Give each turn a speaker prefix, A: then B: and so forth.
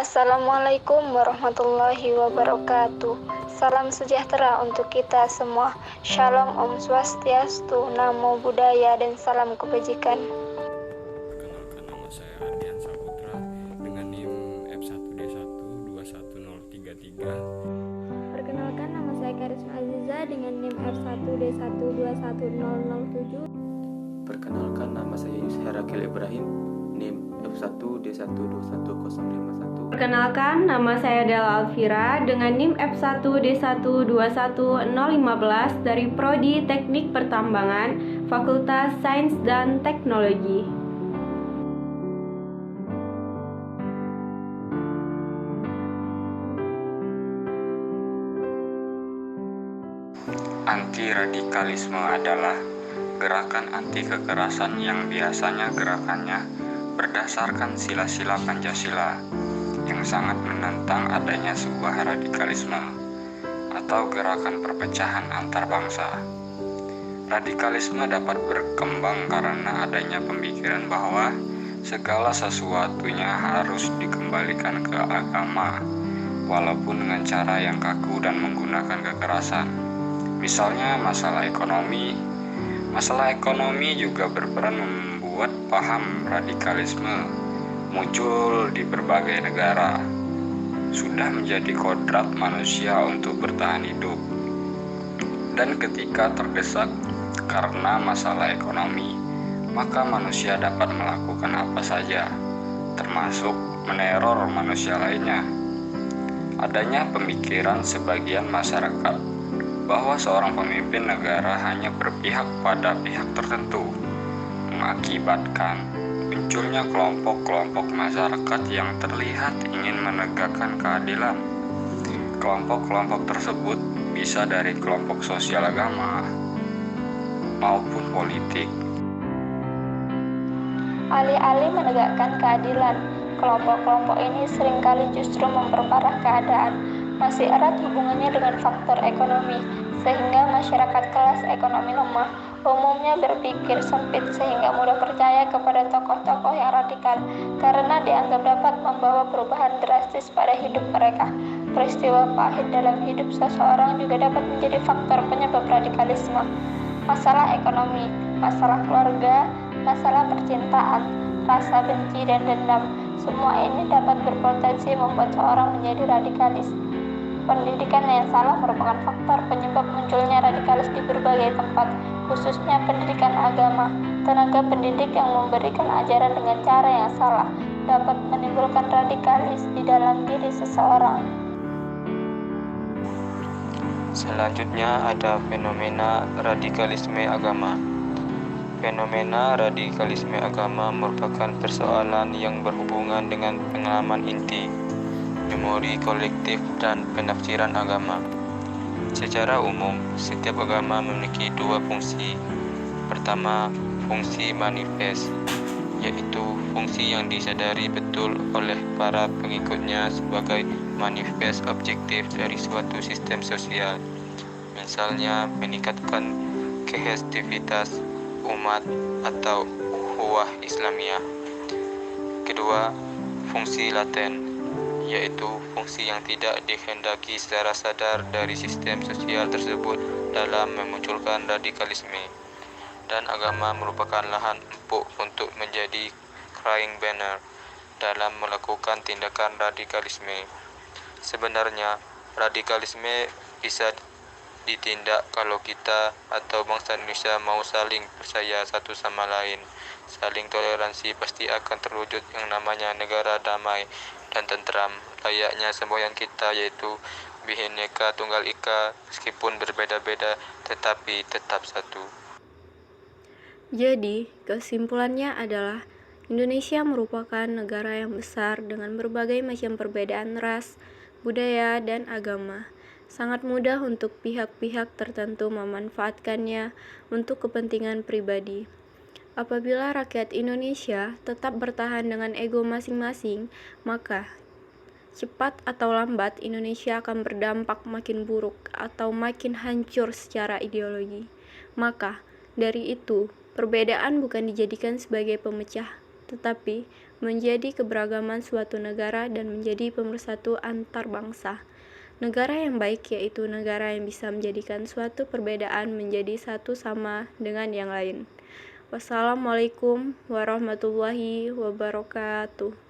A: Assalamualaikum warahmatullahi wabarakatuh. Salam sejahtera untuk kita semua. Shalom, Om Swastiastu, Namo Buddhaya, dan salam kebajikan.
B: Perkenalkan, nama saya Ardian Saputra dengan NIM F1D1 21033.
C: Perkenalkan, nama saya Karisma Aziza dengan NIM F1D1 21007.
D: Perkenalkan, nama saya Yusuf Herakil Ibrahim, NIM F1D1210551.
E: Perkenalkan, nama saya Della Alfira dengan NIM F1D1 21015 dari Prodi Teknik Pertambangan, Fakultas Sains dan Teknologi.
B: Anti-radikalisme adalah gerakan anti kekerasan yang biasanya gerakannya berdasarkan sila-sila Pancasila yang sangat menentang adanya sebuah radikalisme atau gerakan perpecahan antar bangsa. Radikalisme dapat berkembang karena adanya pemikiran bahwa segala sesuatunya harus dikembalikan ke agama, walaupun dengan cara yang kaku dan menggunakan kekerasan. Misalnya masalah ekonomi. Masalah ekonomi juga berperan membuat paham radikalisme muncul di berbagai negara. Sudah menjadi kodrat manusia untuk bertahan hidup. Dan ketika terdesak karena masalah ekonomi, maka manusia dapat melakukan apa saja, termasuk meneror manusia lainnya. Adanya pemikiran sebagian masyarakat bahwa seorang pemimpin negara hanya berpihak pada pihak tertentu, mengakibatkan munculnya kelompok-kelompok masyarakat yang terlihat ingin menegakkan keadilan. Kelompok-kelompok tersebut bisa dari kelompok sosial agama maupun politik.
A: Alih-alih menegakkan keadilan, kelompok-kelompok ini seringkali justru memperparah keadaan. Masih erat hubungannya dengan faktor ekonomi, sehingga masyarakat kelas ekonomi lemah umumnya berpikir sempit sehingga mudah percaya kepada tokoh-tokoh yang radikal karena dianggap dapat membawa perubahan drastis pada hidup mereka. Peristiwa pahit dalam hidup seseorang juga dapat menjadi faktor penyebab radikalisme. Masalah ekonomi, masalah keluarga, masalah percintaan, rasa benci dan dendam, semua ini dapat berpotensi membuat seorang menjadi radikalis. Pendidikan yang salah merupakan faktor penyebab munculnya radikalis di berbagai tempat, khususnya pendidikan agama. Tenaga pendidik yang memberikan ajaran dengan cara yang salah dapat menimbulkan radikalis di dalam diri seseorang.
D: Selanjutnya ada fenomena radikalisme agama. Fenomena radikalisme agama merupakan persoalan yang berhubungan dengan pengalaman inti, memori kolektif, dan penafsiran agama. Secara umum, setiap agama memiliki dua fungsi. Pertama, fungsi manifest, yaitu fungsi yang disadari betul oleh para pengikutnya sebagai manifest objektif dari suatu sistem sosial. Misalnya, meningkatkan kohesivitas umat atau ukhuwah Islamiyah. Kedua, fungsi laten, yaitu fungsi yang tidak dikehendaki secara sadar dari sistem sosial tersebut dalam memunculkan radikalisme. Dan agama merupakan lahan empuk untuk menjadi crying banner dalam melakukan tindakan radikalisme. Sebenarnya, radikalisme bisa ditindak kalau kita atau bangsa Indonesia mau saling percaya satu sama lain. Saling toleransi pasti akan terwujud yang namanya negara damai dan tentram, layaknya semboyan kita, yaitu Bhinneka Tunggal Ika, meskipun berbeda-beda tetapi tetap satu.
C: Jadi, kesimpulannya adalah Indonesia merupakan negara yang besar dengan berbagai macam perbedaan ras, budaya, dan agama. Sangat mudah untuk pihak-pihak tertentu memanfaatkannya untuk kepentingan pribadi. Apabila rakyat Indonesia tetap bertahan dengan ego masing-masing, maka cepat atau lambat Indonesia akan berdampak makin buruk atau makin hancur secara ideologi. Maka, dari itu, perbedaan bukan dijadikan sebagai pemecah, tetapi menjadi keberagaman suatu negara dan menjadi pemersatu antar bangsa. Negara yang baik yaitu negara yang bisa menjadikan suatu perbedaan menjadi satu sama dengan yang lain. Wassalamualaikum warahmatullahi wabarakatuh.